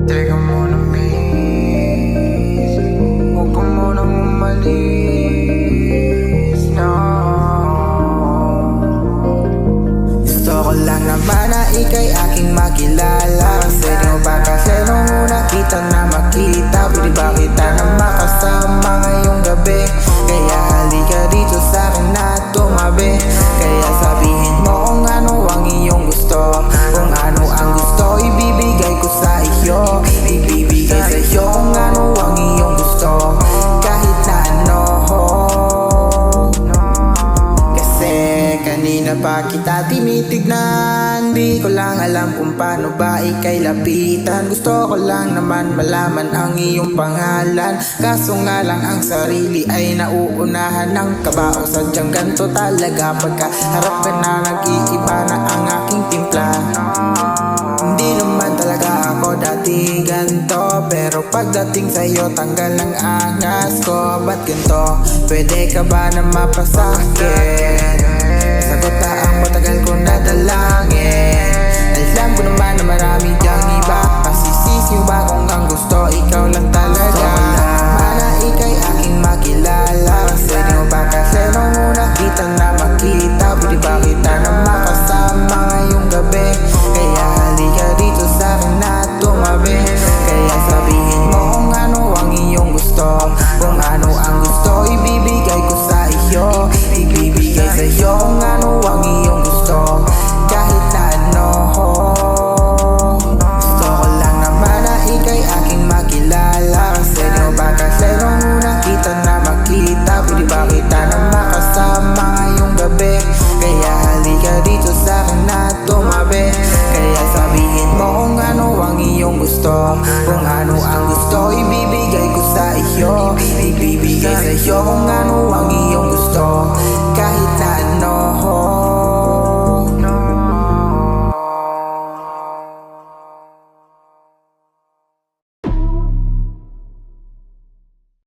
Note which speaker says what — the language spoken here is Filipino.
Speaker 1: Teka muna, miss, huwag ka munang umalis, no. Gusto ko lang naman na ika'y aking makilala. Pwede mo ba kasi nung unang kita na makita? Pwede ba kita na makasama ngayong gabi? Kaya halika dito sa'kin na tumabi. Kaya sabihin mo kung ano ang iyong gusto. Kung ano ang gusto, ibibigay ko sa iyo. Ibibigay sa iyo kung ano ang iyong gusto. Kahit na ano. Kasi kanina pa kita tinitignan. Di ko lang alam kung paano ba ika'y lapitan. Gusto ko lang naman malaman ang iyong pangalan. Kaso nga lang ang sarili ay nauunahan ng kaba. O sadyang ganito talaga pagka harap ka na, nag-iiba na ang aking timpla. Hindi naman talaga ako dati ganto, pero pagdating sa'yo tanggal ng angas ko. Ba't ganto? Pwede ka ba na mapasakit? Sagot na ang matagal ko na dalangin. Alam ko naman na marami diyang iba. Masisisi mo ba kung ang gusto ikaw lang talaga? Mana ika'y aking makilala. Pwede mo ba kasi nung una kita na makita? Pwede ba kita na makasama ngayong gabi? Kaya halika dito sa'kin na tumabi. Kaya sabihin mo kung ano ang iyong gusto. Kung ano ang gusto, ibibigay ko sa iyo. Ibibigay sa iyo kung ano ang iyong gusto. Kahit na ano. Gusto ko lang naman na ika'y aking makilala. Pwede mo ba kasi nung unang kita na makita? Pwede ba kita na makasama ngayong gabi? Kaya halika dito sa'kin na tumabi. Kaya sabihin mo kung ano ang iyong gusto. Kung ano ang gusto, ibibigay ko sa iyo. Ibibigay sa iyo kung ano ang